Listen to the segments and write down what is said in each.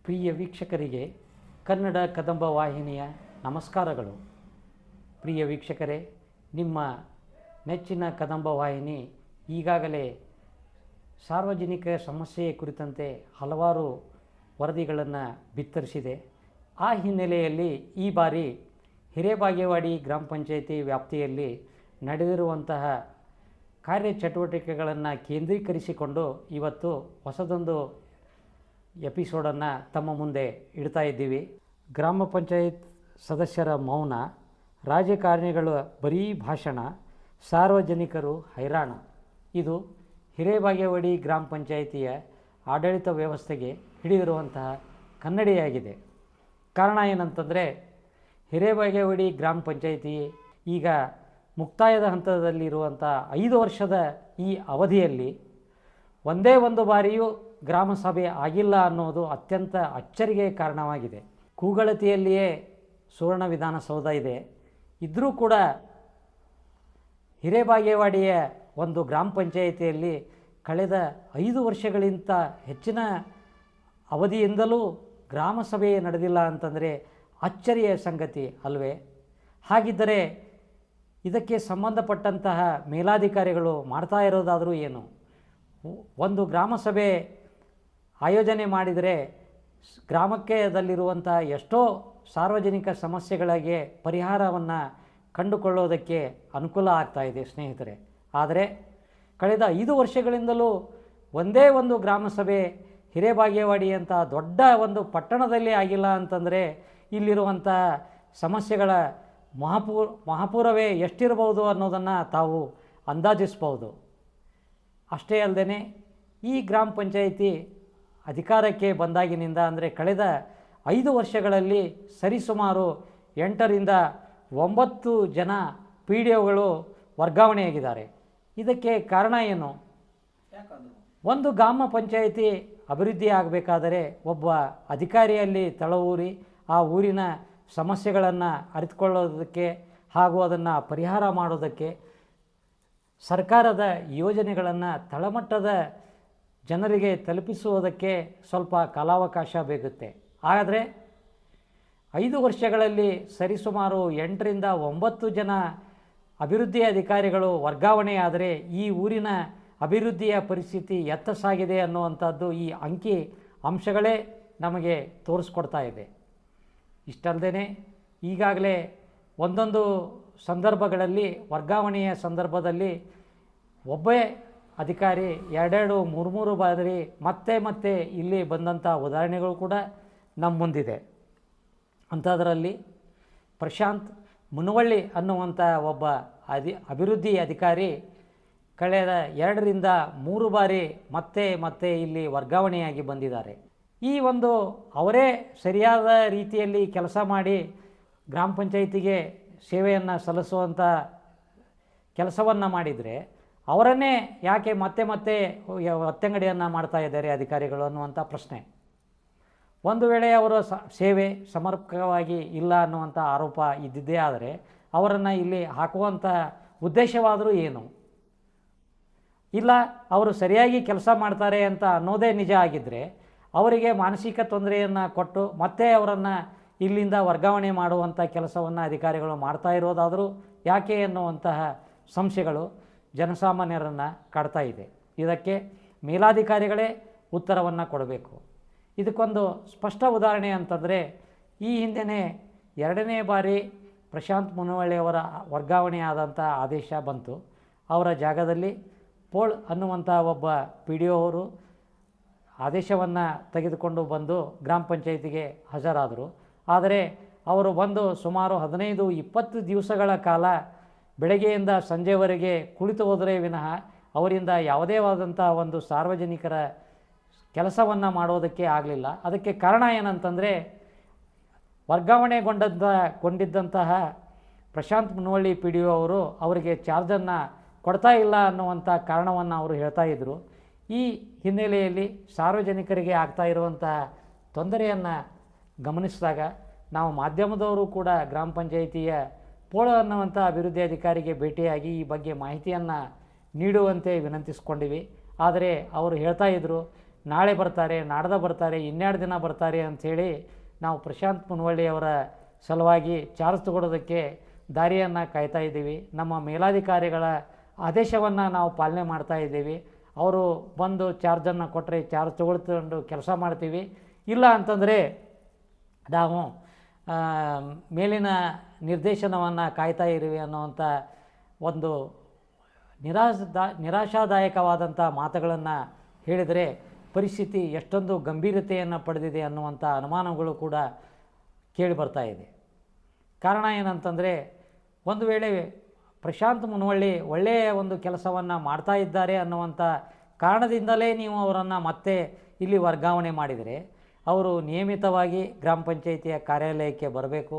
ಪ್ರಿಯ ವೀಕ್ಷಕರಿಗೆ ಕನ್ನಡ ಕದಂಬ ವಾಹಿನಿಯ ನಮಸ್ಕಾರಗಳು. ಪ್ರಿಯ ವೀಕ್ಷಕರೇ, ನಿಮ್ಮ ನೆಚ್ಚಿನ ಕದಂಬ ವಾಹಿನಿ ಈಗಾಗಲೇ ಸಾರ್ವಜನಿಕ ಸಮಸ್ಯೆ ಕುರಿತಂತೆ ಹಲವಾರು ವರದಿಗಳನ್ನು ಬಿತ್ತರಿಸಿದೆ. ಆ ಹಿನ್ನೆಲೆಯಲ್ಲಿ ಈ ಬಾರಿ ಹಿರೇಬಾಗೇವಾಡಿ ಗ್ರಾಮ ಪಂಚಾಯಿತಿ ವ್ಯಾಪ್ತಿಯಲ್ಲಿ ನಡೆದಿರುವಂತಹ ಕಾರ್ಯಚಟುವಟಿಕೆಗಳನ್ನು ಕೇಂದ್ರೀಕರಿಸಿಕೊಂಡು ಇವತ್ತು ಹೊಸದೊಂದು ಎಪಿಸೋಡನ್ನು ತಮ್ಮ ಮುಂದೆ ಇಡ್ತಾ ಇದ್ದೀವಿ. ಗ್ರಾಮ ಪಂಚಾಯತ್ ಸದಸ್ಯರ ಮೌನ, ರಾಜಕಾರಣಿಗಳ ಬರೀ ಭಾಷಣ, ಸಾರ್ವಜನಿಕರು ಹೈರಾಣ. ಇದು ಹಿರೇಬಾಗೇವಾಡಿ ಗ್ರಾಮ ಪಂಚಾಯಿತಿಯ ಆಡಳಿತ ವ್ಯವಸ್ಥೆಗೆ ಹಿಡಿದಿರುವಂತಹ ಕನ್ನಡಿಯಾಗಿದೆ. ಕಾರಣ ಏನಂತಂದರೆ, ಹಿರೇಬಾಗೇವಾಡಿ ಗ್ರಾಮ ಪಂಚಾಯಿತಿ ಈಗ ಮುಕ್ತಾಯದ ಹಂತದಲ್ಲಿರುವಂಥ 5 ವರ್ಷದ ಈ ಅವಧಿಯಲ್ಲಿ ಒಂದೇ ಒಂದು ಬಾರಿಯೂ ಗ್ರಾಮ ಸಭೆ ಆಗಿಲ್ಲ ಅನ್ನೋದು ಅತ್ಯಂತ ಅಚ್ಚರಿಗೆ ಕಾರಣವಾಗಿದೆ. ಕೂಗಳತಿಯಲ್ಲಿಯೇ ಸುವರ್ಣ ವಿಧಾನಸೌಧ ಇದೆ. ಇದ್ದರೂ ಕೂಡ ಹಿರೇಬಾಗೇವಾಡಿಯ ಒಂದು ಗ್ರಾಮ ಪಂಚಾಯಿತಿಯಲ್ಲಿ ಕಳೆದ 5 ವರ್ಷಗಳಿಂದ ಹೆಚ್ಚಿನ ಅವಧಿಯಿಂದಲೂ ಗ್ರಾಮ ಸಭೆ ನಡೆದಿಲ್ಲ ಅಂತಂದರೆ ಅಚ್ಚರಿಯ ಸಂಗತಿ ಅಲ್ವೇ? ಹಾಗಿದ್ದರೆ ಇದಕ್ಕೆ ಸಂಬಂಧಪಟ್ಟಂತಹ ಮೇಲಾಧಿಕಾರಿಗಳು ಮಾಡ್ತಾ ಇರೋದಾದರೂ ಏನು? ಒಂದು ಗ್ರಾಮ ಸಭೆ ಆಯೋಜನೆ ಮಾಡಿದರೆ ಗ್ರಾಮಕ್ಕೆ ಎಷ್ಟೋ ಸಾರ್ವಜನಿಕ ಸಮಸ್ಯೆಗಳಿಗೆ ಪರಿಹಾರವನ್ನು ಕಂಡುಕೊಳ್ಳೋದಕ್ಕೆ ಅನುಕೂಲ ಆಗ್ತಾಯಿದೆ ಸ್ನೇಹಿತರೆ. ಆದರೆ ಕಳೆದ 5 ವರ್ಷಗಳಿಂದಲೂ ಒಂದೇ ಒಂದು ಗ್ರಾಮ ಸಭೆ ಹಿರೇಬಾಗೇವಾಡಿ ಅಂತ ದೊಡ್ಡ ಒಂದು ಪಟ್ಟಣದಲ್ಲಿ ಆಗಿಲ್ಲ ಅಂತಂದರೆ ಇಲ್ಲಿರುವಂಥ ಸಮಸ್ಯೆಗಳ ಮಹಾಪೂರವೇ ಎಷ್ಟಿರಬಹುದು ಅನ್ನೋದನ್ನು ತಾವು ಅಂದಾಜಿಸ್ಬೋದು. ಅಷ್ಟೇ ಅಲ್ಲದೆ ಈ ಗ್ರಾಮ ಪಂಚಾಯಿತಿ ಅಧಿಕಾರಕ್ಕೆ ಬಂದಾಗಿನಿಂದ ಅಂದರೆ ಕಳೆದ 5 ವರ್ಷಗಳಲ್ಲಿ ಸರಿಸುಮಾರು 8 ರಿಂದ 9 ಜನ PDOಗಳು ವರ್ಗಾವಣೆಯಾಗಿದ್ದಾರೆ. ಇದಕ್ಕೆ ಕಾರಣ ಏನು? ಒಂದು ಗ್ರಾಮ ಪಂಚಾಯಿತಿ ಅಭಿವೃದ್ಧಿ ಆಗಬೇಕಾದರೆ ಒಬ್ಬ ಅಧಿಕಾರಿಯಲ್ಲಿ ತಳವೂರಿ ಆ ಊರಿನ ಸಮಸ್ಯೆಗಳನ್ನು ಅರಿತುಕೊಳ್ಳೋದಕ್ಕೆ ಹಾಗೂ ಅದನ್ನು ಪರಿಹಾರ ಮಾಡೋದಕ್ಕೆ ಸರ್ಕಾರದ ಯೋಜನೆಗಳನ್ನು ತಳಮಟ್ಟದ ಜನರಿಗೆ ತಲುಪಿಸುವುದಕ್ಕೆ ಸ್ವಲ್ಪ ಕಾಲಾವಕಾಶ ಬೇಕಾಗುತ್ತೆ. ಆದರೆ 5 ವರ್ಷಗಳಲ್ಲಿ ಸರಿಸುಮಾರು 8 ರಿಂದ 9 ಜನ ಅಭಿವೃದ್ಧಿ ಅಧಿಕಾರಿಗಳು ವರ್ಗಾವಣೆಯಾದರೆ ಈ ಊರಿನ ಅಭಿವೃದ್ಧಿಯ ಪರಿಸ್ಥಿತಿ ಎತ್ತ ಸಾಗಿದೆ ಅನ್ನುವಂಥದ್ದು ಈ ಅಂಕಿ ಅಂಶಗಳೇ ನಮಗೆ ತೋರಿಸ್ಕೊಡ್ತಾ ಇದೆ. ಇಷ್ಟಲ್ಲದೆ ಈಗಾಗಲೇ ಒಂದೊಂದು ಸಂದರ್ಭಗಳಲ್ಲಿ ವರ್ಗಾವಣೆಯ ಸಂದರ್ಭದಲ್ಲಿ ಒಬ್ಬೇ ಅಧಿಕಾರಿ 2-3 ಬಾರಿ ಮತ್ತೆ ಇಲ್ಲಿ ಬಂದಂಥ ಉದಾಹರಣೆಗಳು ಕೂಡ ನಮ್ಮ ಮುಂದಿದೆ. ಅಂಥದ್ರಲ್ಲಿ ಪ್ರಶಾಂತ್ ಮುನವಳ್ಳಿ ಅನ್ನುವಂಥ ಒಬ್ಬ ಅಭಿವೃದ್ಧಿ ಅಧಿಕಾರಿ ಕಳೆದ 2 ರಿಂದ 3 ಬಾರಿ ಮತ್ತೆ ಇಲ್ಲಿ ವರ್ಗಾವಣೆಯಾಗಿ ಬಂದಿದ್ದಾರೆ. ಈ ಒಂದು ಅವರೇ ಸರಿಯಾದ ರೀತಿಯಲ್ಲಿ ಕೆಲಸ ಮಾಡಿ ಗ್ರಾಮ ಪಂಚಾಯಿತಿಗೆ ಸೇವೆಯನ್ನು ಸಲ್ಲಿಸುವಂಥ ಕೆಲಸವನ್ನು ಮಾಡಿದರೆ ಅವರನ್ನೇ ಯಾಕೆ ಮತ್ತೆ ಒತ್ತಂಗಡಿಯನ್ನು ಮಾಡ್ತಾ ಇದ್ದಾರೆ ಅಧಿಕಾರಿಗಳು ಅನ್ನುವಂಥ ಪ್ರಶ್ನೆ. ಒಂದು ವೇಳೆ ಅವರ ಸೇವೆ ಸಮರ್ಪಕವಾಗಿ ಇಲ್ಲ ಅನ್ನುವಂಥ ಆರೋಪ ಇದ್ದಿದ್ದೇ ಆದರೆ ಅವರನ್ನು ಇಲ್ಲಿ ಹಾಕುವಂಥ ಉದ್ದೇಶವಾದರೂ ಏನು? ಇಲ್ಲ, ಅವರು ಸರಿಯಾಗಿ ಕೆಲಸ ಮಾಡ್ತಾರೆ ಅಂತ ಅನ್ನೋದೇ ನಿಜ ಆಗಿದ್ದರೆ ಅವರಿಗೆ ಮಾನಸಿಕ ತೊಂದರೆಯನ್ನು ಕೊಟ್ಟು ಮತ್ತೆ ಅವರನ್ನು ಇಲ್ಲಿಂದ ವರ್ಗಾವಣೆ ಮಾಡುವಂಥ ಕೆಲಸವನ್ನು ಅಧಿಕಾರಿಗಳು ಮಾಡ್ತಾ ಇರೋದಾದರೂ ಯಾಕೆ ಎನ್ನುವಂತಹ ಸಂಶಯಗಳು ಜನಸಾಮಾನ್ಯರನ್ನು ಕಾಡ್ತಾ ಇದೆ. ಇದಕ್ಕೆ ಮೇಲಾಧಿಕಾರಿಗಳೇ ಉತ್ತರವನ್ನು ಕೊಡಬೇಕು. ಇದಕ್ಕೊಂದು ಸ್ಪಷ್ಟ ಉದಾಹರಣೆ ಅಂತಂದರೆ, ಈ ಹಿಂದೆ 2ನೇ ಬಾರಿ ಪ್ರಶಾಂತ್ ಮುನವಳ್ಳಿಯವರ ವರ್ಗಾವಣೆಯಾದಂಥ ಆದೇಶ ಬಂತು. ಅವರ ಜಾಗದಲ್ಲಿ ಪೋಳ್ ಅನ್ನುವಂಥ ಒಬ್ಬ PDO ಅವರು ಆದೇಶವನ್ನು ತೆಗೆದುಕೊಂಡು ಬಂದು ಗ್ರಾಮ ಪಂಚಾಯಿತಿಗೆ ಹಾಜರಾದರು. ಆದರೆ ಅವರು ಬಂದು ಸುಮಾರು 15-20 ದಿವಸಗಳ ಕಾಲ ಬೆಳಗ್ಗೆಯಿಂದ ಸಂಜೆವರೆಗೆ ಕುಳಿತು ಹೋದರೆ ವಿನಃ ಅವರಿಂದ ಯಾವುದೇ ಆದಂಥ ಒಂದು ಸಾರ್ವಜನಿಕರ ಕೆಲಸವನ್ನು ಮಾಡೋದಕ್ಕೆ ಆಗಲಿಲ್ಲ. ಅದಕ್ಕೆ ಕಾರಣ ಏನಂತಂದರೆ, ವರ್ಗಾವಣೆಗೊಂಡಿದ್ದಂತಹ ಪ್ರಶಾಂತ್ ಮುನವಳ್ಳಿ PDO ಅವರು ಅವರಿಗೆ ಚಾರ್ಜನ್ನು ಕೊಡ್ತಾ ಇಲ್ಲ ಅನ್ನುವಂಥ ಕಾರಣವನ್ನು ಅವರು ಹೇಳ್ತಾ ಇದ್ದರು. ಈ ಹಿನ್ನೆಲೆಯಲ್ಲಿ ಸಾರ್ವಜನಿಕರಿಗೆ ಆಗ್ತಾ ಇರುವಂತಹ ತೊಂದರೆಯನ್ನು ಗಮನಿಸಿದಾಗ ನಾವು ಮಾಧ್ಯಮದವರು ಕೂಡ ಗ್ರಾಮ ಪಂಚಾಯಿತಿಯ ಪೋಳ ಅನ್ನುವಂಥ ಅಭಿವೃದ್ಧಿ ಅಧಿಕಾರಿಗೆ ಭೇಟಿಯಾಗಿ ಈ ಬಗ್ಗೆ ಮಾಹಿತಿಯನ್ನು ನೀಡುವಂತೆ ವಿನಂತಿಸ್ಕೊಂಡಿವಿ. ಆದರೆ ಅವರು ಹೇಳ್ತಾ ಇದ್ದರು, ನಾಳೆ ಬರ್ತಾರೆ, ನಾಡ್ದು ಬರ್ತಾರೆ, ಇನ್ನೆರಡು ದಿನ ಬರ್ತಾರೆ ಅಂಥೇಳಿ ನಾವು ಪ್ರಶಾಂತ್ ಮುನವಳ್ಳಿಯವರ ಸಲುವಾಗಿ ಚಾರ್ಜ್ ತಗೊಳ್ಳೋದಕ್ಕೆ ದಾರಿಯನ್ನು ಕಾಯ್ತಾ ಇದ್ದೀವಿ. ನಮ್ಮ ಮೇಲಾಧಿಕಾರಿಗಳ ಆದೇಶವನ್ನು ನಾವು ಪಾಲನೆ ಮಾಡ್ತಾ ಇದ್ದೀವಿ. ಅವರು ಬಂದು ಚಾರ್ಜನ್ನು ಕೊಟ್ಟರೆ ಚಾರ್ಜ್ ತಗೊಳ್ಕೊಂಡು ಕೆಲಸ ಮಾಡ್ತೀವಿ, ಇಲ್ಲ ಅಂತಂದರೆ ನಾವು ಮೇಲಿನ ನಿರ್ದೇಶನವನ್ನು ಕಾಯ್ತಾ ಇದ್ದೀವಿ ಅನ್ನುವಂಥ ಒಂದು ನಿರಾಶಾದಾಯಕವಾದಂಥ ಮಾತುಗಳನ್ನು ಹೇಳಿದರೆ ಪರಿಸ್ಥಿತಿ ಎಷ್ಟೊಂದು ಗಂಭೀರತೆಯನ್ನು ಪಡೆದಿದೆ ಅನ್ನುವಂಥ ಅನುಮಾನಗಳು ಕೂಡ ಕೇಳಿ ಬರ್ತಾ ಇದೆ. ಕಾರಣ ಏನಂತಂದರೆ, ಒಂದು ವೇಳೆ ಪ್ರಶಾಂತ್ ಮುನವಳ್ಳಿ ಒಳ್ಳೆಯ ಒಂದು ಕೆಲಸವನ್ನು ಮಾಡ್ತಾ ಇದ್ದಾರೆ ಅನ್ನುವಂಥ ಕಾರಣದಿಂದಲೇ ನೀವು ಅವರನ್ನು ಮತ್ತೆ ಇಲ್ಲಿ ವರ್ಗಾವಣೆ ಮಾಡಿದರೆ ಅವರು ನಿಯಮಿತವಾಗಿ ಗ್ರಾಮ ಪಂಚಾಯಿತಿಯ ಕಾರ್ಯಾಲಯಕ್ಕೆ ಬರಬೇಕು.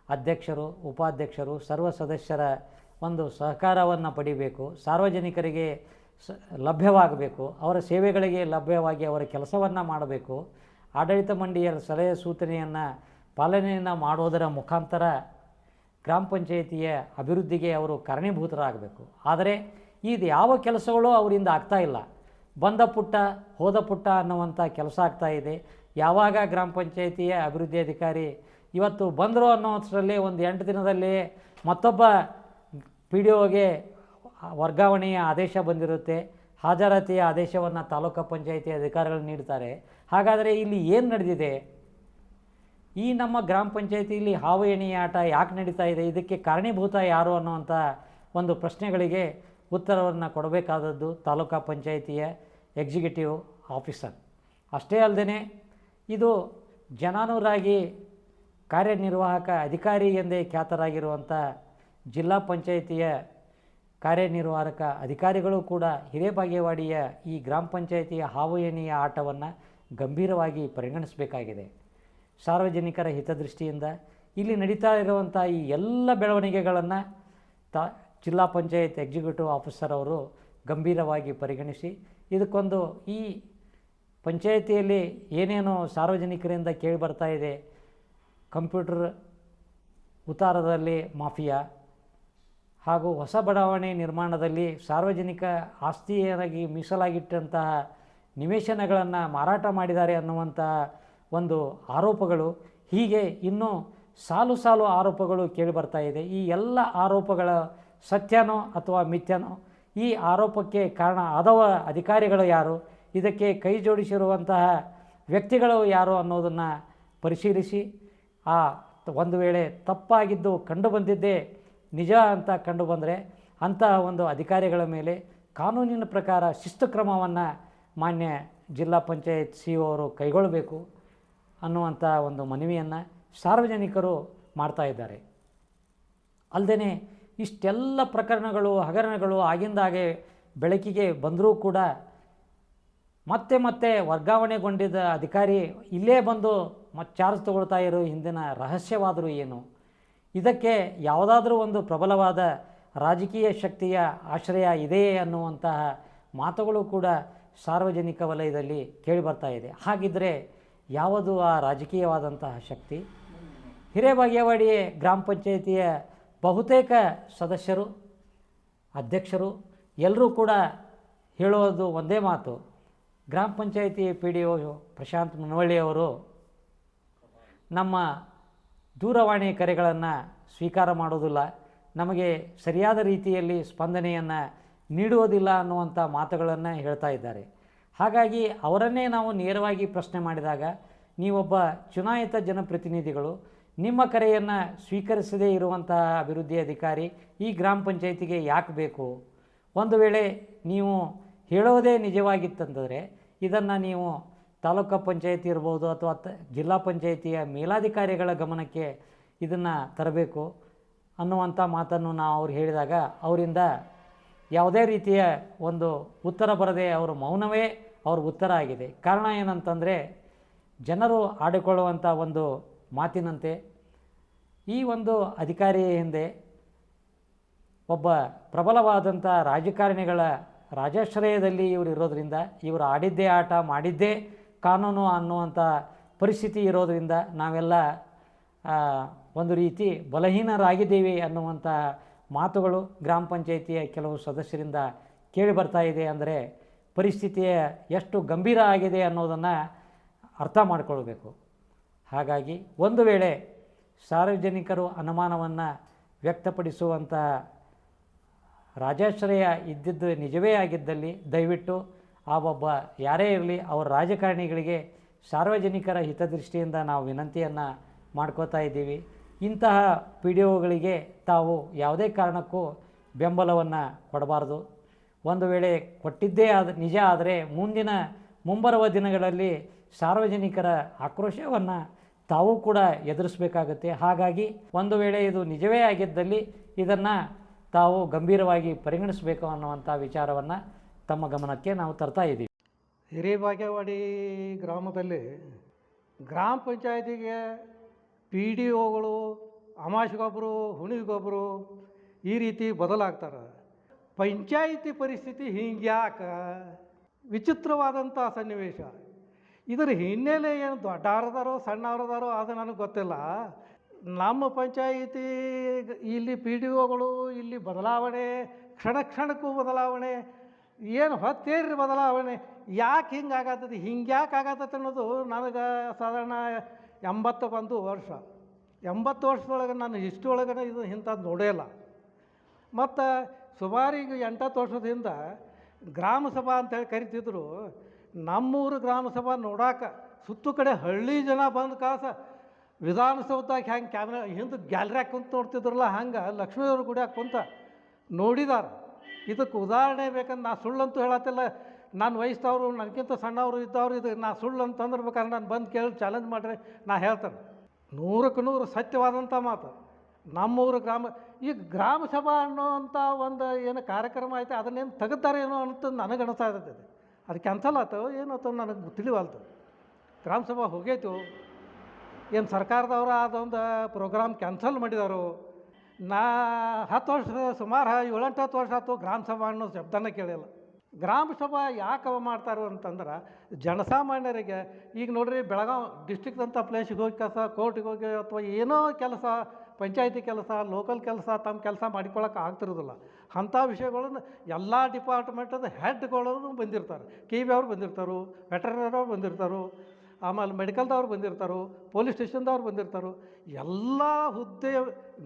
ಅಧ್ಯಕ್ಷರು, ಉಪಾಧ್ಯಕ್ಷರು, ಸರ್ವ ಸದಸ್ಯರ ಒಂದು ಸಹಕಾರವನ್ನು ಪಡಿಬೇಕು. ಸಾರ್ವಜನಿಕರಿಗೆ ಲಭ್ಯವಾಗಬೇಕು. ಅವರ ಸೇವೆಗಳಿಗೆ ಲಭ್ಯವಾಗಿ ಅವರ ಕೆಲಸವನ್ನು ಮಾಡಬೇಕು. ಆಡಳಿತ ಮಂಡಳಿಯರ ಸಲಹೆ ಸೂಚನೆಯನ್ನು ಪಾಲನೆಯನ್ನು ಮಾಡೋದರ ಮುಖಾಂತರ ಗ್ರಾಮ ಪಂಚಾಯಿತಿಯ ಅಭಿವೃದ್ಧಿಗೆ ಅವರು ಕಾರಣೀಭೂತರಾಗಬೇಕು. ಆದರೆ ಇದು ಯಾವ ಕೆಲಸಗಳು ಅವರಿಂದ ಆಗ್ತಾಯಿಲ್ಲ. ಬಂದ ಪುಟ್ಟ ಹೋದ ಪುಟ್ಟ ಅನ್ನುವಂಥ ಕೆಲಸ ಆಗ್ತಾಯಿದೆ. ಯಾವಾಗ ಗ್ರಾಮ ಪಂಚಾಯಿತಿಯ ಅಭಿವೃದ್ಧಿ ಅಧಿಕಾರಿ ಇವತ್ತು ಬಂದರು ಅನ್ನೋಷ್ಟರಲ್ಲಿ ಒಂದು 8 ದಿನದಲ್ಲಿ ಮತ್ತೊಬ್ಬ PDOಗೆ ವರ್ಗಾವಣೆಯ ಆದೇಶ ಬಂದಿರುತ್ತೆ. ಹಾಜರಾತಿಯ ಆದೇಶವನ್ನು ತಾಲೂಕು ಪಂಚಾಯಿತಿ ಅಧಿಕಾರಿಗಳು ನೀಡ್ತಾರೆ. ಹಾಗಾದರೆ ಇಲ್ಲಿ ಏನು ನಡೆದಿದೆ? ಈ ನಮ್ಮ ಗ್ರಾಮ ಪಂಚಾಯಿತಿಯಲ್ಲಿ ಹಾವು ಎಣೆಯ ಆಟ ಯಾಕೆ ನಡೀತಾ ಇದೆ? ಇದಕ್ಕೆ ಕಾರಣೀಭೂತ ಯಾರು ಅನ್ನುವಂಥ ಒಂದು ಪ್ರಶ್ನೆಗಳಿಗೆ ಉತ್ತರವನ್ನು ಕೊಡಬೇಕಾದದ್ದು ತಾಲೂಕು ಪಂಚಾಯಿತಿಯ ಎಕ್ಸಿಕ್ಯೂಟಿವ್ ಆಫೀಸರ್. ಅಷ್ಟೇ ಅಲ್ಲದೆ ಇದು ಜನಾನುರಾಗಿ ಕಾರ್ಯನಿರ್ವಾಹಕ ಅಧಿಕಾರಿ ಎಂದೇ ಖ್ಯಾತರಾಗಿರುವಂಥ ಜಿಲ್ಲಾ ಪಂಚಾಯಿತಿಯ ಕಾರ್ಯನಿರ್ವಾಹಕ ಅಧಿಕಾರಿಗಳು ಕೂಡ ಹಿರೇಬಾಗೇವಾಡಿಯ ಈ ಗ್ರಾಮ ಪಂಚಾಯಿತಿಯ ಹಾವು ಎಣೆಯ ಆಟವನ್ನು ಗಂಭೀರವಾಗಿ ಪರಿಗಣಿಸಬೇಕಾಗಿದೆ. ಸಾರ್ವಜನಿಕರ ಹಿತದೃಷ್ಟಿಯಿಂದ ಇಲ್ಲಿ ನಡೀತಾ ಇರುವಂಥ ಈ ಎಲ್ಲ ಬೆಳವಣಿಗೆಗಳನ್ನು ಜಿಲ್ಲಾ ಪಂಚಾಯತ್ ಎಕ್ಸಿಕ್ಯೂಟಿವ್ ಆಫೀಸರ್ ಅವರು ಗಂಭೀರವಾಗಿ ಪರಿಗಣಿಸಿ ಇದಕ್ಕೊಂದು ಈ ಪಂಚಾಯಿತಿಯಲ್ಲಿ ಏನೇನು ಸಾರ್ವಜನಿಕರಿಂದ ಕೇಳಿ ಬರ್ತಾ ಇದೆ, ಕಂಪ್ಯೂಟರ್ ಉತ್ತಾರದಲ್ಲಿ ಮಾಫಿಯಾ ಹಾಗೂ ಹೊಸ ಬಡಾವಣೆ ನಿರ್ಮಾಣದಲ್ಲಿ ಸಾರ್ವಜನಿಕ ಆಸ್ತಿಯಾಗಿ ಮೀಸಲಾಗಿಟ್ಟಂತಹ ನಿವೇಶನಗಳನ್ನು ಮಾರಾಟ ಮಾಡಿದ್ದಾರೆ ಅನ್ನುವಂತಹ ಒಂದು ಆರೋಪಗಳು, ಹೀಗೆ ಇನ್ನೂ ಸಾಲು ಸಾಲು ಆರೋಪಗಳು ಕೇಳಿಬರ್ತಾ ಇದೆ. ಈ ಎಲ್ಲ ಆರೋಪಗಳ ಸತ್ಯನೋ ಅಥವಾ ಮಿಥ್ಯನೋ, ಈ ಆರೋಪಕ್ಕೆ ಕಾರಣ ಆದವ ಅಧಿಕಾರಿಗಳು ಯಾರು, ಇದಕ್ಕೆ ಕೈ ಜೋಡಿಸಿರುವಂತಹ ವ್ಯಕ್ತಿಗಳು ಯಾರು ಅನ್ನೋದನ್ನು ಪರಿಶೀಲಿಸಿ ಒಂದು ವೇಳೆ ತಪ್ಪಾಗಿದ್ದು ಕಂಡುಬಂದಿದ್ದೇ ನಿಜ ಅಂತ ಕಂಡುಬಂದರೆ ಅಂತಹ ಒಂದು ಅಧಿಕಾರಿಗಳ ಮೇಲೆ ಕಾನೂನಿನ ಪ್ರಕಾರ ಶಿಸ್ತು ಕ್ರಮವನ್ನು ಮಾನ್ಯ ಜಿಲ್ಲಾ ಪಂಚಾಯತ್ CO ಅವರು ಕೈಗೊಳ್ಳಬೇಕು ಅನ್ನುವಂಥ ಒಂದು ಮನವಿಯನ್ನು ಸಾರ್ವಜನಿಕರು ಮಾಡ್ತಾ ಇದ್ದಾರೆ. ಅಲ್ಲದೆ ಇಷ್ಟೆಲ್ಲ ಪ್ರಕರಣಗಳು ಹಗರಣಗಳು ಆಗಿಂದಾಗೆ ಬೆಳಕಿಗೆ ಬಂದರೂ ಕೂಡ ಮತ್ತೆ ವರ್ಗಾವಣೆಗೊಂಡಿದ್ದ ಅಧಿಕಾರಿ ಇಲ್ಲೇ ಬಂದು ಚಾರ್ಜ್ ತಗೊಳ್ತಾ ಇರೋ ಹಿಂದಿನ ರಹಸ್ಯವಾದರೂ ಏನು? ಇದಕ್ಕೆ ಯಾವುದಾದ್ರೂ ಒಂದು ಪ್ರಬಲವಾದ ರಾಜಕೀಯ ಶಕ್ತಿಯ ಆಶ್ರಯ ಇದೆಯೇ ಅನ್ನುವಂತಹ ಮಾತುಗಳು ಕೂಡ ಸಾರ್ವಜನಿಕ ವಲಯದಲ್ಲಿ ಕೇಳಿಬರ್ತಾ ಇದೆ. ಹಾಗಿದ್ದರೆ ಯಾವುದು ಆ ರಾಜಕೀಯವಾದಂತಹ ಶಕ್ತಿ? ಹಿರೇಬಾಗೇವಾಡಿ ಗ್ರಾಮ ಪಂಚಾಯಿತಿಯ ಬಹುತೇಕ ಸದಸ್ಯರು, ಅಧ್ಯಕ್ಷರು ಎಲ್ಲರೂ ಕೂಡ ಹೇಳೋದು ಒಂದೇ ಮಾತು, ಗ್ರಾಮ ಪಂಚಾಯಿತಿ PDO ಪ್ರಶಾಂತ್ ಮುನವಳ್ಳಿಯವರು ನಮ್ಮ ದೂರವಾಣಿ ಕರೆಗಳನ್ನು ಸ್ವೀಕಾರ ಮಾಡೋದಿಲ್ಲ, ನಮಗೆ ಸರಿಯಾದ ರೀತಿಯಲ್ಲಿ ಸ್ಪಂದನೆಯನ್ನು ನೀಡುವುದಿಲ್ಲ ಅನ್ನುವಂಥ ಮಾತುಗಳನ್ನು ಹೇಳ್ತಾ ಇದ್ದಾರೆ. ಹಾಗಾಗಿ ಅವರನ್ನೇ ನಾವು ನೇರವಾಗಿ ಪ್ರಶ್ನೆ ಮಾಡಿದಾಗ, ನೀವೊಬ್ಬ ಚುನಾಯಿತ ಜನಪ್ರತಿನಿಧಿಗಳು, ನಿಮ್ಮ ಕರೆಯನ್ನು ಸ್ವೀಕರಿಸದೇ ಇರುವಂತಹ ಅಭಿವೃದ್ಧಿ ಅಧಿಕಾರಿ ಈ ಗ್ರಾಮ ಪಂಚಾಯಿತಿಗೆ ಯಾಕೆ ಬೇಕು? ಒಂದು ವೇಳೆ ನೀವು ಹೇಳೋದೇ ನಿಜವಾಗಿತ್ತಂದರೆ ಇದನ್ನು ನೀವು ತಾಲೂಕು ಪಂಚಾಯಿತಿ ಇರ್ಬೋದು ಅಥವಾ ಜಿಲ್ಲಾ ಪಂಚಾಯಿತಿಯ ಮೇಲಾಧಿಕಾರಿಗಳ ಗಮನಕ್ಕೆ ಇದನ್ನು ತರಬೇಕು ಅನ್ನುವಂಥ ಮಾತನ್ನು ನಾವು ಅವ್ರು ಹೇಳಿದಾಗ ಅವರಿಂದ ಯಾವುದೇ ರೀತಿಯ ಒಂದು ಉತ್ತರ ಬರದೆ ಅವರ ಮೌನವೇ ಅವ್ರ ಉತ್ತರ ಆಗಿದೆ. ಕಾರಣ ಏನಂತಂದರೆ, ಜನರು ಆಡಿಕೊಳ್ಳುವಂಥ ಒಂದು ಮಾತಿನಂತೆ ಈ ಒಂದು ಅಧಿಕಾರಿಯ ಹಿಂದೆ ಒಬ್ಬ ಪ್ರಬಲವಾದಂಥ ರಾಜಕಾರಣಿಗಳ ರಾಜಾಶ್ರಯದಲ್ಲಿ ಇವರು ಇರೋದರಿಂದ, ಇವರು ಆಡಿದ್ದೇ ಆಟ ಮಾಡಿದ್ದೇ ಕಾನೂನು ಅನ್ನುವಂಥ ಪರಿಸ್ಥಿತಿ ಇರೋದರಿಂದ ನಾವೆಲ್ಲ ಒಂದು ರೀತಿ ಬಲಹೀನರಾಗಿದ್ದೀವಿ ಅನ್ನುವಂಥ ಮಾತುಗಳು ಗ್ರಾಮ ಪಂಚಾಯಿತಿಯ ಕೆಲವು ಸದಸ್ಯರಿಂದ ಕೇಳಿ ಬರ್ತಾ ಇದೆ. ಅಂದರೆ ಪರಿಸ್ಥಿತಿಯ ಎಷ್ಟು ಗಂಭೀರ ಆಗಿದೆ ಅನ್ನೋದನ್ನು ಅರ್ಥ ಮಾಡಿಕೊಳ್ಬೇಕು. ಹಾಗಾಗಿ ಒಂದು ವೇಳೆ ಸಾರ್ವಜನಿಕರು ಅನುಮಾನವನ್ನು ವ್ಯಕ್ತಪಡಿಸುವಂಥ ರಾಜಾಶ್ರಯ ಇದ್ದಿದ್ದು ನಿಜವೇ ಆಗಿದ್ದಲ್ಲಿ ದಯವಿಟ್ಟು ಆ ಒಬ್ಬ ಯಾರೇ ಇರಲಿ ಅವರ ರಾಜಕಾರಣಿಗಳಿಗೆ ಸಾರ್ವಜನಿಕರ ಹಿತದೃಷ್ಟಿಯಿಂದ ನಾವು ವಿನಂತಿಯನ್ನು ಮಾಡ್ಕೋತಾ ಇದ್ದೀವಿ. ಇಂತಹ ಪಿ ಡಿ ಒಗಳಿಗೆ ತಾವು ಯಾವುದೇ ಕಾರಣಕ್ಕೂ ಬೆಂಬಲವನ್ನು ಕೊಡಬಾರ್ದು. ಒಂದು ವೇಳೆ ಕೊಟ್ಟಿದ್ದೇ ನಿಜ ಆದರೆ ಮುಂಬರುವ ದಿನಗಳಲ್ಲಿ ಸಾರ್ವಜನಿಕರ ಆಕ್ರೋಶವನ್ನು ತಾವು ಕೂಡ ಎದುರಿಸಬೇಕಾಗುತ್ತೆ. ಹಾಗಾಗಿ ಒಂದು ವೇಳೆ ಇದು ನಿಜವೇ ಆಗಿದ್ದಲ್ಲಿ ಇದನ್ನು ತಾವು ಗಂಭೀರವಾಗಿ ಪರಿಗಣಿಸಬೇಕು ಅನ್ನುವಂಥ ವಿಚಾರವನ್ನು ತಮ್ಮ ಗಮನಕ್ಕೆ ನಾವು ತರ್ತಾ ಇದ್ದೀವಿ. ಹಿರೇಬಾಗೇವಾಡಿ ಗ್ರಾಮದಲ್ಲಿ ಗ್ರಾಮ ಪಂಚಾಯತಿಗೆ ಪಿ ಡಿ ಒಗಳು ಅಮಾವಾಸ್ಯೆಗೊಬ್ಬರು ಹುಣ್ಣಿಮೆಗೊಬ್ಬರು ಈ ರೀತಿ ಬದಲಾಗ್ತಾರೆ. ಪಂಚಾಯಿತಿ ಪರಿಸ್ಥಿತಿ ಹಿಂಗ್ಯಾಕೆ ವಿಚಿತ್ರವಾದಂಥ ಸನ್ನಿವೇಶ. ಇದರ ಹಿನ್ನೆಲೆ ಏನು ದೊಡ್ಡವ್ರದಾರೋ ಸಣ್ಣವ್ರದಾರೋ ಅದು ನನಗೆ ಗೊತ್ತಿಲ್ಲ. ನಮ್ಮ ಪಂಚಾಯಿತಿ ಇಲ್ಲಿ ಪಿ ಡಿ ಒಗಳು ಇಲ್ಲಿ ಬದಲಾವಣೆ, ಕ್ಷಣಕ್ಕೂ ಬದಲಾವಣೆ, ಏನು ಹೊತ್ತೇರಿ ಬದಲಾವಣೆ, ಯಾಕೆ ಹಿಂಗೆ ಆಗತ್ತದ, ಹಿಂಗ್ಯಾಕೆ ಆಗತ್ತದ ಅನ್ನೋದು ನನಗೆ ಸಾಧಾರಣ 81 ವರ್ಷ. 80 ವರ್ಷದೊಳಗೆ ನಾನು ಇಷ್ಟೊಳಗಡೆ ಇದು ಇಂಥದ್ದು ನೋಡೇ ಇಲ್ಲ. ಮತ್ತು ಸುಮಾರಿಗೆ 8 ವರ್ಷದಿಂದ ಗ್ರಾಮ ಸಭಾ ಅಂತೇಳಿ ಕರಿತಿದ್ರು. ನಮ್ಮೂರು ಗ್ರಾಮ ಸಭಾ ನೋಡಾಕ ಸುತ್ತು ಕಡೆ ಹಳ್ಳಿ ಜನ ಬಂದು ಕಾಸ ವಿಧಾನಸೌಧದಾಗ ಹೆಂಗೆ ಕ್ಯಾಮ್ರಾ ಹಿಂದೆ ಗ್ಯಾಲ್ರಿಯಾಗ ಕುಂತು ನೋಡ್ತಿದ್ರಲ್ಲ ಹಂಗೆ ಲಕ್ಷ್ಮೀದೇವ್ರ ಗುಡಿಯಾಗ ಕುಂತ ನೋಡಿದಾರೆ. ಇದಕ್ಕೆ ಉದಾಹರಣೆ ಬೇಕಂದ್ರೆ ನಾ ಸುಳ್ಳಂತೂ ಹೇಳತ್ತಿಲ್ಲ. ನಾನು ವಯಸ್ಸದವರು ನನಗಿಂತ ಸಣ್ಣವರು ಇದ್ದವ್ರು ಇದು ನಾ ಸುಳ್ಳು ಅಂತಂದ್ರೆ ಬೇಕಾದ್ರೆ ನಾನು ಬಂದು ಕೇಳಿ ಚಾಲೆಂಜ್ ಮಾಡಿರಿ ನಾ ಹೇಳ್ತೇನೆ. 100ಕ್ಕೆ 100 ಸತ್ಯವಾದಂಥ ಮಾತು. ನಮ್ಮೂರು ಈಗ ಗ್ರಾಮ ಸಭಾ ಅನ್ನೋವಂಥ ಒಂದು ಏನು ಕಾರ್ಯಕ್ರಮ ಐತೆ ಅದನ್ನೇನು ತೆಗೆದಾರೆ ಏನೋ ಅಂತ ನನಗೆ ಅನಿಸ್ತಾ ಇರ್ತೈತೆ. ಅದು ಕ್ಯಾನ್ಸಲ್ ಆಯ್ತು ಏನೋ ನನಗೆ ತಿಳಿವಲ್ತು. ಗ್ರಾಮ ಸಭಾ ಹೋಗೈತು ಏನು ಸರ್ಕಾರದವರು ಅದೊಂದು ಪ್ರೋಗ್ರಾಮ್ ಕ್ಯಾನ್ಸಲ್ ಮಾಡಿದವರು. ನಾ 10 ವರ್ಷ ಸುಮಾರು 7-8 ವರ್ಷ ಆಯ್ತು ಗ್ರಾಮ ಸಭಾ ಅನ್ನೋ ಶಬ್ದನ ಕೇಳಿಲ್ಲ. ಗ್ರಾಮ ಸಭಾ ಯಾಕೆ ಮಾಡ್ತಾರೆ ಅಂತಂದ್ರೆ ಜನಸಾಮಾನ್ಯರಿಗೆ ಈಗ ನೋಡ್ರಿ ಬೆಳಗಾವಿ ಡಿಸ್ಟ್ರಿಕ್ಟ್ ಅಂತ ಪ್ಲೇಸಿಗೆ ಹೋಗಿ ಕೆಲಸ, ಕೋರ್ಟಿಗೆ ಹೋಗಿ ಅಥವಾ ಏನೋ ಕೆಲಸ, ಪಂಚಾಯತಿ ಕೆಲಸ, ಲೋಕಲ್ ಕೆಲಸ ತಮ್ಮ ಕೆಲಸ ಮಾಡಿಕೊಳ್ಳೋಕೆ ಆಗ್ತಿರೋದಿಲ್ಲ. ಅಂಥ ವಿಷಯಗಳನ್ನು ಎಲ್ಲ ಡಿಪಾರ್ಟ್ಮೆಂಟದ ಹೆಡ್ಗಳು ಬಂದಿರ್ತಾರೆ. ಕೆ ಬಿ ಅವ್ರು ಬಂದಿರ್ತಾರೆ, ವೆಟರ್ನರಿ ಬಂದಿರ್ತಾರೆ, ಆಮೇಲೆ ಮೆಡಿಕಲ್ದವ್ರು ಬಂದಿರ್ತಾರೆ, ಪೊಲೀಸ್ ಸ್ಟೇಷನ್ದವ್ರು ಬಂದಿರ್ತಾರೆ. ಎಲ್ಲ ಹುದ್ದೆ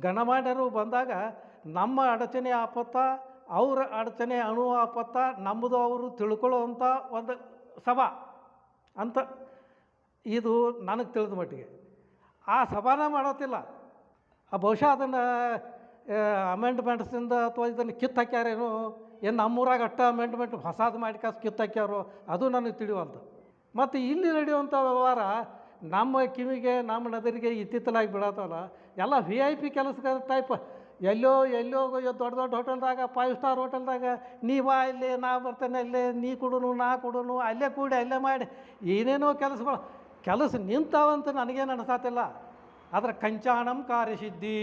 ಗಣಮಾನ್ಯರು ಬಂದಾಗ ನಮ್ಮ ಅಡಚಣೆ ಆಪತ್ತ, ಅವ್ರ ಅಡಚಣೆ ಆಪತ್ತ ನಮ್ಮದು ಅವರು ತಿಳ್ಕೊಳ್ಳೋವಂಥ ಒಂದು ಸಭಾ ಅಂತ ಇದು ನನಗೆ ತಿಳಿದ ಮಟ್ಟಿಗೆ. ಆ ಸಭಾನ ಮಾಡೋತಿಲ್ಲ. ಬಹುಶಃ ಅದನ್ನು ಅಮೆಂಡ್ಮೆಂಟ್ಸಿಂದ ಅಥವಾ ಇದನ್ನು ಕಿತ್ತು ಹಾಕ್ಯಾರೇನು, ಏನು ನಮ್ಮೂರಾಗ ಅಮೆಂಡ್ಮೆಂಟ್ ಹೊಸದು ಮಾಡಿ ಕಾಸು ಕಿತ್ತು ಹಾಕ್ಯಾರೋ ಅದು ನನಗೆ ತಿಳಿಯುವಂಥ. ಮತ್ತು ಇಲ್ಲಿ ನಡೆಯುವಂಥ ವ್ಯವಹಾರ ನಮ್ಮ ಕಿವಿಗೆ ನಮ್ಮ ನದರಿಗೆ ಇತ್ತಿತ್ತಲಾಗಿ ಬೀಳತ್ತಲ್ಲ. ಎಲ್ಲ VIP ಕೆಲಸದ ಟೈಪ್ ಎಲ್ಲೋ ದೊಡ್ಡ ಹೋಟೆಲ್ದಾಗ 5 ಸ್ಟಾರ್ ಹೋಟೆಲ್ದಾಗ ನೀ ಬಾ ಇಲ್ಲಿ ನಾ ಬರ್ತೇನೆ ಅಲ್ಲೇ ನೀ ಕೊಡೋನು ನಾ ಕೊಡೋನು ಅಲ್ಲೇ ಕೂಡಿ ಅಲ್ಲೇ ಮಾಡಿ ಏನೇನೋ ಕೆಲಸ ನಿಂತಾವಂತ ನನಗೇನು ಅನಿಸತ್ತಿಲ್ಲ. ಅದರ ಕಂಚಾಣಂ ಕಾರ್ಯಸಿದ್ಧಿ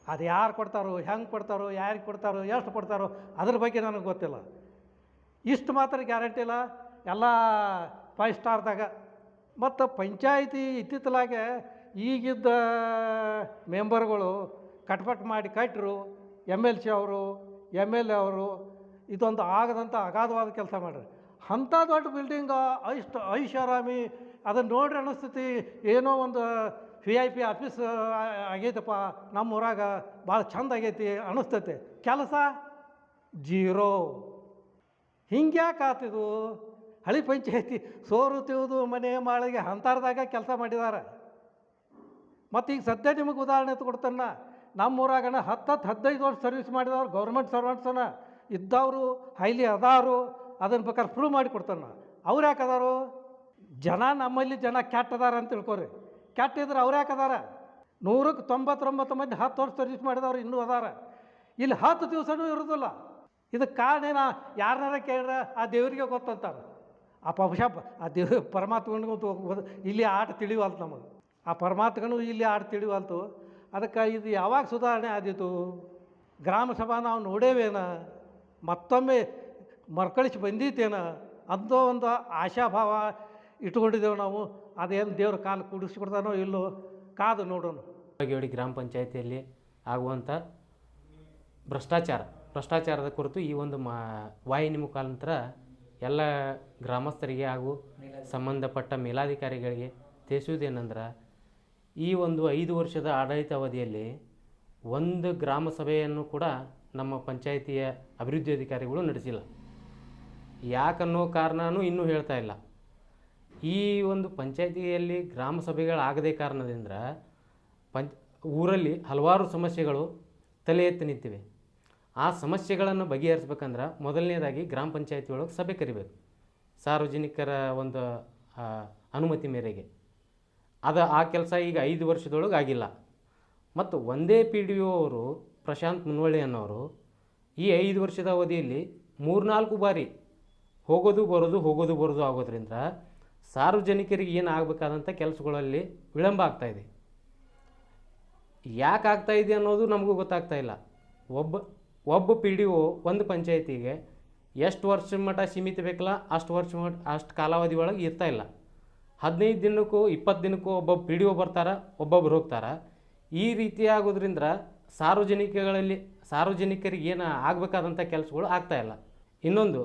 ಅದು ಯಾರು ಕೊಡ್ತಾರೋ, ಹೆಂಗೆ ಕೊಡ್ತಾರೋ, ಯಾರಿಗೆ ಕೊಡ್ತಾರೋ, ಎಷ್ಟು ಕೊಡ್ತಾರೋ ಅದ್ರ ಬಗ್ಗೆ ನನಗೆ ಗೊತ್ತಿಲ್ಲ. ಇಷ್ಟು ಮಾತ್ರ ಗ್ಯಾರಂಟಿ ಇಲ್ಲ ಎಲ್ಲ 5 ಸ್ಟಾರ್ದಾಗ. ಮತ್ತು ಪಂಚಾಯಿತಿ ಇತ್ತಿತ್ತಲಾಗೆ ಈಗಿದ್ದ ಮೆಂಬರ್ಗಳು ಕಟ್ಪಟ್ ಮಾಡಿ ಕಟ್ಟರು, MLC ಅವರು MLA ಅವರು ಇದೊಂದು ಆಗದಂಥ ಅಗಾಧವಾದ ಕೆಲಸ ಮಾಡ್ರಿ. ಅಂಥ ದೊಡ್ಡ ಬಿಲ್ಡಿಂಗ ಐಷಾರಾಮಿ ಅದನ್ನು ನೋಡ್ರಿ ಅನಿಸ್ತೈತಿ ಏನೋ ಒಂದು VIP ಆಫೀಸ್ ಆಗೈತಪ್ಪ ನಮ್ಮ ಊರಾಗ ಭಾಳ ಚಂದ ಆಗೈತಿ ಅನಿಸ್ತೈತೆ. ಕೆಲಸ ಜೀರೋ. ಹಿಂಗ್ಯಾಕೆ ಆತಿದು? ಹಳಿ ಪಂಚಾಯತಿ ಸೋರು ತಿವುದು ಮನೆ ಮಾಳಿಗೆ ಅಂತಾರದಾಗ ಕೆಲಸ ಮಾಡಿದ್ದಾರೆ. ಮತ್ತು ಈಗ ಸದ್ಯ ನಿಮಗೆ ಉದಾಹರಣೆ ಕೊಡ್ತಾನ. ನಮ್ಮೂರಾಗನ 10-15 ವರ್ಷ ಸರ್ವಿಸ್ ಮಾಡಿದವ್ರು ಗೌರ್ಮೆಂಟ್ ಸರ್ವೆಂಟ್ಸನ್ನ ಇದ್ದವರು ಹೈಲಿ ಅದಾರು ಅದನ್ನು ಬೇಕಾದ್ರೆ ಪ್ರೂವ್ ಮಾಡಿ ಕೊಡ್ತಾನ. ಅವ್ರು ಯಾಕೆ ಅದಾರು? ಜನ ನಮ್ಮಲ್ಲಿ ಜನ ಕೆಟ್ಟದಾರ ಅಂತ ತಿಳ್ಕೊರಿ. ಕೆಟ್ಟಿದ್ರೆ ಅವ್ರು ಯಾಕೆ ಅದಾರ? 100ಕ್ಕೆ 99 ಮಂದಿ 10 ವರ್ಷ ಸರ್ವಿಸ್ ಮಾಡಿದವ್ರು ಇನ್ನೂ ಅದಾರ. ಇಲ್ಲಿ 10 ದಿವಸನೂ ಇರೋದಿಲ್ಲ. ಇದಕ್ಕೆ ಕಾರಣ ಏನ? ಯಾರನ್ನಾರ ಕೇಳಿದ್ರೆ ಆ ದೇವರಿಗೆ ಗೊತ್ತಂತಾರೆ. ಆ ಆ ಪರಮಾತ್ಮನಿಗೂ ಇಲ್ಲಿ ಆಟ ತಿಳಿವಲ್ತು ನಮಗೆ. ಆ ಪರಮಾತ್ಮನೂ ಇಲ್ಲಿ ಆಟ ತಿಳಿವಲ್ತು. ಅದಕ್ಕೆ ಇದು ಯಾವಾಗ ಸುಧಾರಣೆ ಆದೀತು? ಗ್ರಾಮ ಸಭಾ ನಾವು ನೋಡೇವೇನ, ಮತ್ತೊಮ್ಮೆ ಮರ್ಕಳಿಸಿ ಬಂದೀತೇನ ಅಂತೋ ಒಂದು ಆಶಾಭಾವ ಇಟ್ಕೊಂಡಿದ್ದೇವೆ ನಾವು. ಅದೇನು ದೇವ್ರ ಕಾಲು ಕೂಡಿಸ್ಕೊಡ್ತಾನೋ ಇಲ್ಲೋ ಕಾದು ನೋಡೋಣ. ಬಾಗೇವಾಡಿ ಗ್ರಾಮ ಪಂಚಾಯತಿಯಲ್ಲಿ ಆಗುವಂಥ ಭ್ರಷ್ಟಾಚಾರದ ಕುರಿತು ಈ ಒಂದು ವಾಹಿನಿ ಮುಖಾಂತರ ಎಲ್ಲ ಗ್ರಾಮಸ್ಥರಿಗೆ ಹಾಗೂ ಸಂಬಂಧಪಟ್ಟ ಮೇಲಾಧಿಕಾರಿಗಳಿಗೆ ತಿಳಿಸುವುದೇನೆಂದ್ರೆ, ಈ ಒಂದು 5 ವರ್ಷದ ಆಡಳಿತಾವಧಿಯಲ್ಲಿ ಒಂದು ಗ್ರಾಮ ಸಭೆಯನ್ನು ಕೂಡ ನಮ್ಮ ಪಂಚಾಯಿತಿಯ ಅಭಿವೃದ್ಧಿ ಅಧಿಕಾರಿಗಳು ನಡೆಸಿಲ್ಲ. ಯಾಕನ್ನೋ ಕಾರಣನೂ ಇನ್ನೂ ಹೇಳ್ತಾ ಇಲ್ಲ. ಈ ಒಂದು ಪಂಚಾಯಿತಿಯಲ್ಲಿ ಗ್ರಾಮ ಸಭೆಗಳಾಗದೇ ಕಾರಣದಿಂದ ಊರಲ್ಲಿ ಹಲವಾರು ಸಮಸ್ಯೆಗಳು ತಲೆ ಎತ್ತಿ ನಿಂತಿವೆ. ಆ ಸಮಸ್ಯೆಗಳನ್ನು ಬಗೆಹರಿಸ್ಬೇಕಂದ್ರೆ ಮೊದಲನೇದಾಗಿ ಗ್ರಾಮ ಪಂಚಾಯಿತಿ ಒಳಗೆ ಸಭೆ ಕರಿಬೇಕು, ಸಾರ್ವಜನಿಕರ ಒಂದು ಅನುಮತಿ ಮೇರೆಗೆ. ಆ ಕೆಲಸ ಈಗ 5 ವರ್ಷದೊಳಗೆ ಆಗಿಲ್ಲ. ಮತ್ತು ಒಂದೇ PDO ಅವರು ಪ್ರಶಾಂತ್ ಮುನ್ವಳ್ಳಿ ಅನ್ನೋರು ಈ 5 ವರ್ಷದ ಅವಧಿಯಲ್ಲಿ 3-4 ಬಾರಿ ಹೋಗೋದು ಬರೋದು ಆಗೋದ್ರಿಂದ ಸಾರ್ವಜನಿಕರಿಗೆ ಏನು ಆಗಬೇಕಾದಂಥ ಕೆಲಸಗಳಲ್ಲಿ ವಿಳಂಬ ಆಗ್ತಾಯಿದೆ. ಯಾಕೆ ಆಗ್ತಾಯಿದೆ ಅನ್ನೋದು ನಮಗೂ ಗೊತ್ತಾಗ್ತಾ ಇಲ್ಲ. ಒಬ್ಬ PDO ಒಂದು ಪಂಚಾಯಿತಿಗೆ ಎಷ್ಟು ವರ್ಷ ಮಟ್ಟ ಸೀಮಿತ ಬೇಕಲ್ಲ ಅಷ್ಟು ಕಾಲಾವಧಿ ಒಳಗೆ ಇರ್ತಾಯಿಲ್ಲ. 15 ದಿನಕ್ಕೂ 20 ದಿನಕ್ಕೂ ಒಬ್ಬೊಬ್ಬ PDO ಬರ್ತಾರೆ, ಒಬ್ಬೊಬ್ರು ಹೋಗ್ತಾರೆ. ಈ ರೀತಿ ಆಗೋದ್ರಿಂದ ಸಾರ್ವಜನಿಕರಿಗೆ ಏನು ಆಗಬೇಕಾದಂಥ ಕೆಲಸಗಳು ಆಗ್ತಾಯಿಲ್ಲ. ಇನ್ನೊಂದು,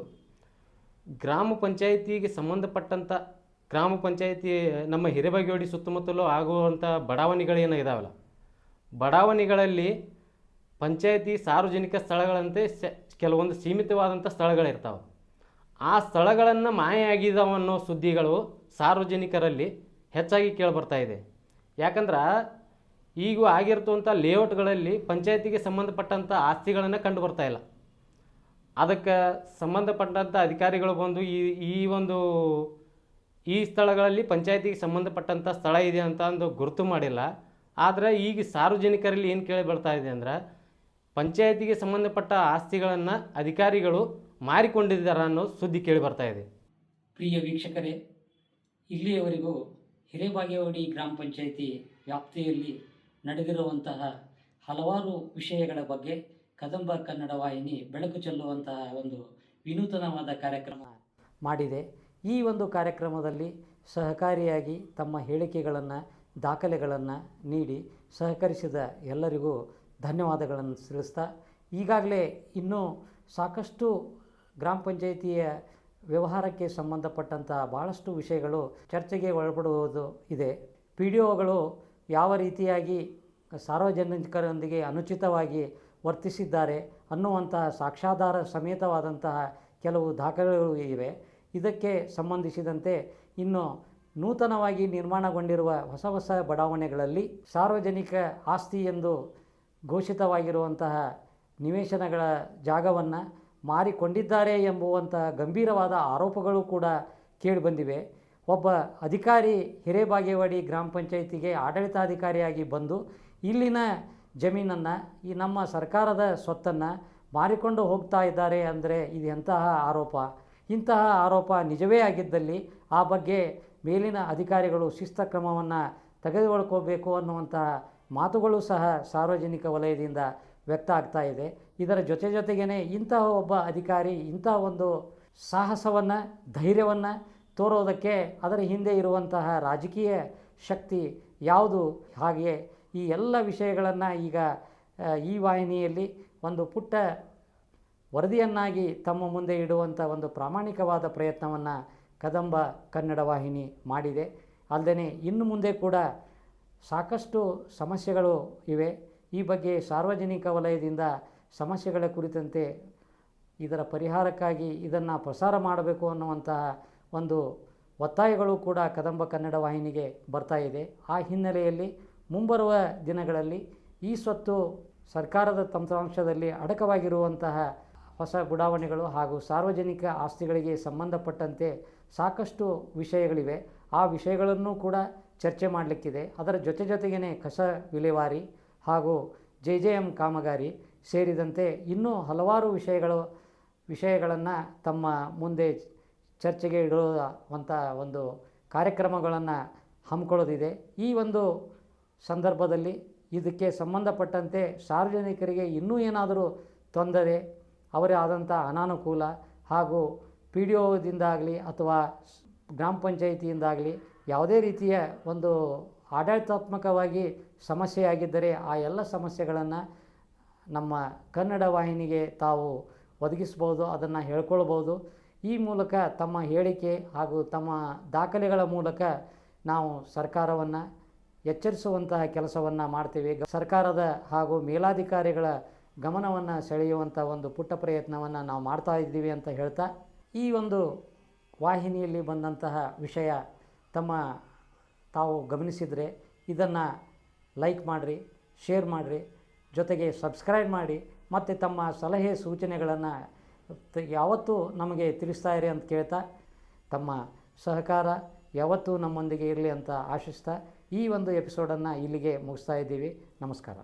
ಗ್ರಾಮ ಪಂಚಾಯಿತಿಗೆ ಸಂಬಂಧಪಟ್ಟಂಥ ಗ್ರಾಮ ಪಂಚಾಯಿತಿ ನಮ್ಮ ಹಿರೇಬಾಗೇವಾಡಿ ಸುತ್ತಮುತ್ತಲೂ ಆಗುವಂಥ ಬಡಾವಣೆಗಳೇನು ಇದಾವಲ್ಲ, ಬಡಾವಣೆಗಳಲ್ಲಿ ಪಂಚಾಯಿತಿ ಸಾರ್ವಜನಿಕ ಸ್ಥಳಗಳಂತೆ ಕೆಲವೊಂದು ಸೀಮಿತವಾದಂಥ ಸ್ಥಳಗಳಿರ್ತಾವೆ. ಆ ಸ್ಥಳಗಳನ್ನು ಮಾಯಾಗಿದ್ದಾವೆ ಅನ್ನೋ ಸುದ್ದಿಗಳು ಸಾರ್ವಜನಿಕರಲ್ಲಿ ಹೆಚ್ಚಾಗಿ ಕೇಳಿಬರ್ತಾ ಇದೆ. ಯಾಕಂದ್ರೆ ಈಗ ಆಗಿರ್ತವಂಥ ಲೇಔಟ್ಗಳಲ್ಲಿ ಪಂಚಾಯಿತಿಗೆ ಸಂಬಂಧಪಟ್ಟಂಥ ಆಸ್ತಿಗಳನ್ನು ಕಂಡು ಬರ್ತಾ ಇಲ್ಲ. ಅದಕ್ಕೆ ಸಂಬಂಧಪಟ್ಟಂಥ ಅಧಿಕಾರಿಗಳು ಬಂದು ಈ ಸ್ಥಳಗಳಲ್ಲಿ ಪಂಚಾಯಿತಿಗೆ ಸಂಬಂಧಪಟ್ಟಂಥ ಸ್ಥಳ ಇದೆ ಅಂತ ಒಂದು ಗುರುತು ಮಾಡಿಲ್ಲ. ಆದರೆ ಈಗ ಸಾರ್ವಜನಿಕರಲ್ಲಿ ಏನು ಕೇಳಿ ಬರ್ತಾ ಇದೆ ಅಂದ್ರೆ, ಪಂಚಾಯಿತಿಗೆ ಸಂಬಂಧಪಟ್ಟ ಆಸ್ತಿಗಳನ್ನು ಅಧಿಕಾರಿಗಳು ಮಾರಿಕೊಂಡಿದ್ದಾರೆ ಅನ್ನೋ ಸುದ್ದಿ ಕೇಳಿ ಬರ್ತಾ ಇದೆ. ಪ್ರಿಯ ವೀಕ್ಷಕರೇ, ಇಲ್ಲಿಯವರೆಗೂ ಹಿರೇಬಾಗೇವಾಡಿ ಗ್ರಾಮ ಪಂಚಾಯಿತಿ ವ್ಯಾಪ್ತಿಯಲ್ಲಿ ನಡೆದಿರುವಂತಹ ಹಲವಾರು ವಿಷಯಗಳ ಬಗ್ಗೆ ಕದಂಬ ಕನ್ನಡ ವಾಹಿನಿ ಬೆಳಕು ಚೆಲ್ಲುವಂತಹ ಒಂದು ವಿನೂತನವಾದ ಕಾರ್ಯಕ್ರಮ ಮಾಡಿದೆ. ಈ ಒಂದು ಕಾರ್ಯಕ್ರಮದಲ್ಲಿ ಸಹಕಾರಿಯಾಗಿ ತಮ್ಮ ಹೇಳಿಕೆಗಳನ್ನು, ದಾಖಲೆಗಳನ್ನು ನೀಡಿ ಸಹಕರಿಸಿದ ಎಲ್ಲರಿಗೂ ಧನ್ಯವಾದಗಳನ್ನು ತಿಳಿಸ್ತಾ, ಈಗಾಗಲೇ ಇನ್ನೂ ಸಾಕಷ್ಟು ಗ್ರಾಮ ಪಂಚಾಯಿತಿಯ ವ್ಯವಹಾರಕ್ಕೆ ಸಂಬಂಧಪಟ್ಟಂಥ ಭಾಳಷ್ಟು ವಿಷಯಗಳು ಚರ್ಚೆಗೆ ಒಳಪಡುವುದು ಇದೆ. PDOಗಳು ಯಾವ ರೀತಿಯಾಗಿ ಸಾರ್ವಜನಿಕರೊಂದಿಗೆ ಅನುಚಿತವಾಗಿ ವರ್ತಿಸಿದ್ದಾರೆ ಅನ್ನುವಂತಹ ಸಾಕ್ಷ್ಯಾಧಾರ ಸಮೇತವಾದಂತಹ ಕೆಲವು ದಾಖಲೆಗಳು ಇವೆ. ಇದಕ್ಕೆ ಸಂಬಂಧಿಸಿದಂತೆ ಇನ್ನು ನೂತನವಾಗಿ ನಿರ್ಮಾಣಗೊಂಡಿರುವ ಹೊಸ ಬಡಾವಣೆಗಳಲ್ಲಿ ಸಾರ್ವಜನಿಕ ಆಸ್ತಿ ಎಂದು ಘೋಷಿತವಾಗಿರುವಂತಹ ನಿವೇಶನಗಳ ಜಾಗವನ್ನು ಮಾರಿಕೊಂಡಿದ್ದಾರೆ ಎಂಬುವಂತಹ ಗಂಭೀರವಾದ ಆರೋಪಗಳು ಕೂಡ ಕೇಳಿಬಂದಿವೆ. ಒಬ್ಬ ಅಧಿಕಾರಿ ಹಿರೇಬಾಗೇವಾಡಿ ಗ್ರಾಮ ಪಂಚಾಯಿತಿಗೆ ಆಡಳಿತಾಧಿಕಾರಿಯಾಗಿ ಬಂದು ಇಲ್ಲಿನ ಜಮೀನನ್ನು, ಈ ನಮ್ಮ ಸರ್ಕಾರದ ಸ್ವತ್ತನ್ನು ಮಾರಿಕೊಂಡು ಹೋಗ್ತಾ ಇದ್ದಾರೆ ಅಂದರೆ ಇದು ಎಂತಹ ಆರೋಪ? ಇಂತಹ ಆರೋಪ ನಿಜವೇ ಆಗಿದ್ದಲ್ಲಿ ಆ ಬಗ್ಗೆ ಮೇಲಿನ ಅಧಿಕಾರಿಗಳು ಶಿಸ್ತ ಕ್ರಮವನ್ನು ತೆಗೆದುಕೊಳ್ಳಬೇಕು ಅನ್ನುವಂತಹ ಮಾತುಗಳು ಸಹ ಸಾರ್ವಜನಿಕ ವಲಯದಿಂದ ವ್ಯಕ್ತ ಆಗ್ತಾ ಇದೆ. ಇದರ ಜೊತೆಗೇ ಇಂತಹ ಒಬ್ಬ ಅಧಿಕಾರಿ ಇಂತಹ ಒಂದು ಸಾಹಸವನ್ನು, ಧೈರ್ಯವನ್ನು ತೋರೋದಕ್ಕೆ ಅದರ ಹಿಂದೆ ಇರುವಂತಹ ರಾಜಕೀಯ ಶಕ್ತಿ ಯಾವುದು? ಹಾಗೆಯೇ ಈ ಎಲ್ಲ ವಿಷಯಗಳನ್ನು ಈಗ ಈ ವಾಹಿನಿಯಲ್ಲಿ ಒಂದು ಪುಟ್ಟ ವರದಿಯನ್ನಾಗಿ ತಮ್ಮ ಮುಂದೆ ಇಡುವಂಥ ಒಂದು ಪ್ರಾಮಾಣಿಕವಾದ ಪ್ರಯತ್ನವನ್ನು ಕದಂಬ ಕನ್ನಡ ವಾಹಿನಿ ಮಾಡಿದೆ. ಅಲ್ಲದೆ ಇನ್ನು ಮುಂದೆ ಕೂಡ ಸಾಕಷ್ಟು ಸಮಸ್ಯೆಗಳು ಇವೆ. ಈ ಬಗ್ಗೆ ಸಾರ್ವಜನಿಕ ವಲಯದಿಂದ ಸಮಸ್ಯೆಗಳ ಕುರಿತಂತೆ ಇದರ ಪರಿಹಾರಕ್ಕಾಗಿ ಇದನ್ನು ಪ್ರಸಾರ ಮಾಡಬೇಕು ಅನ್ನುವಂತಹ ಒಂದು ಒತ್ತಾಯಗಳು ಕೂಡ ಕದಂಬ ಕನ್ನಡ ವಾಹಿನಿಗೆ ಬರ್ತಾ ಇದೆ. ಆ ಹಿನ್ನೆಲೆಯಲ್ಲಿ ಮುಂಬರುವ ದಿನಗಳಲ್ಲಿ ಈ ಸ್ವತ್ತು ಸರ್ಕಾರದ ತಂತ್ರಾಂಶದಲ್ಲಿ ಅಡಕವಾಗಿರುವಂತಹ ಹೊಸ ಬಡಾವಣೆಗಳು ಹಾಗೂ ಸಾರ್ವಜನಿಕ ಆಸ್ತಿಗಳಿಗೆ ಸಂಬಂಧಪಟ್ಟಂತೆ ಸಾಕಷ್ಟು ವಿಷಯಗಳಿವೆ. ಆ ವಿಷಯಗಳನ್ನು ಕೂಡ ಚರ್ಚೆ ಮಾಡಲಿಕ್ಕಿದೆ. ಅದರ ಜೊತೆಗೇ ಕಸ ವಿಲೇವಾರಿ ಹಾಗೂ JJM ಕಾಮಗಾರಿ ಸೇರಿದಂತೆ ಇನ್ನೂ ಹಲವಾರು ವಿಷಯಗಳನ್ನು ತಮ್ಮ ಮುಂದೆ ಚರ್ಚೆಗೆ ಇಡುವಂಥ ಒಂದು ಕಾರ್ಯಕ್ರಮಗಳನ್ನು ಹಮ್ಮಿಕೊಳ್ಳೋದಿದೆ. ಈ ಒಂದು ಸಂದರ್ಭದಲ್ಲಿ ಇದಕ್ಕೆ ಸಂಬಂಧಪಟ್ಟಂತೆ ಸಾರ್ವಜನಿಕರಿಗೆ ಇನ್ನೂ ಏನಾದರೂ ತೊಂದರೆ, ಅವರೇ ಆದಂಥ ಅನಾನುಕೂಲ ಹಾಗೂ PDOದಿಂದಾಗಲಿ ಅಥವಾ ಗ್ರಾಮ ಪಂಚಾಯಿತಿಯಿಂದಾಗಲಿ ಯಾವುದೇ ರೀತಿಯ ಒಂದು ಆಡಳಿತಾತ್ಮಕವಾಗಿ ಸಮಸ್ಯೆಯಾಗಿದ್ದರೆ ಆ ಎಲ್ಲ ಸಮಸ್ಯೆಗಳನ್ನು ನಮ್ಮ ಕನ್ನಡ ವಾಹಿನಿಗೆ ತಾವು ಒದಗಿಸ್ಬೋದು, ಅದನ್ನು ಹೇಳ್ಕೊಳ್ಬೋದು. ಈ ಮೂಲಕ ತಮ್ಮ ಹೇಳಿಕೆ ಹಾಗೂ ತಮ್ಮ ದಾಖಲೆಗಳ ಮೂಲಕ ನಾವು ಸರ್ಕಾರವನ್ನು ಎಚ್ಚರಿಸುವಂತಹ ಕೆಲಸವನ್ನು ಮಾಡ್ತೀವಿ. ಸರ್ಕಾರದ ಹಾಗೂ ಮೇಲಾಧಿಕಾರಿಗಳ ಗಮನವನ್ನು ಸೆಳೆಯುವಂಥ ಒಂದು ಪುಟ್ಟ ಪ್ರಯತ್ನವನ್ನು ನಾವು ಮಾಡ್ತಾ ಇದ್ದೀವಿ ಅಂತ ಹೇಳ್ತಾ, ಈ ಒಂದು ವಾಹಿನಿಯಲ್ಲಿ ಬಂದಂತಹ ವಿಷಯ ತಾವು ಗಮನಿಸಿದರೆ ಇದನ್ನು ಲೈಕ್ ಮಾಡಿರಿ, ಶೇರ್ ಮಾಡಿರಿ, ಜೊತೆಗೆ ಸಬ್ಸ್ಕ್ರೈಬ್ ಮಾಡಿ ಮತ್ತು ತಮ್ಮ ಸಲಹೆ ಸೂಚನೆಗಳನ್ನು ಯಾವತ್ತೂ ನಮಗೆ ತಿಳಿಸ್ತಾ ಇರಿ ಅಂತ ಕೇಳ್ತಾ, ತಮ್ಮ ಸಹಕಾರ ಯಾವತ್ತೂ ನಮ್ಮೊಂದಿಗೆ ಇರಲಿ ಅಂತ ಆಶಿಸ್ತಾ ಈ ಒಂದು ಎಪಿಸೋಡನ್ನು ಇಲ್ಲಿಗೆ ಮುಗಿಸ್ತಾ ಇದ್ದೀವಿ. ನಮಸ್ಕಾರ.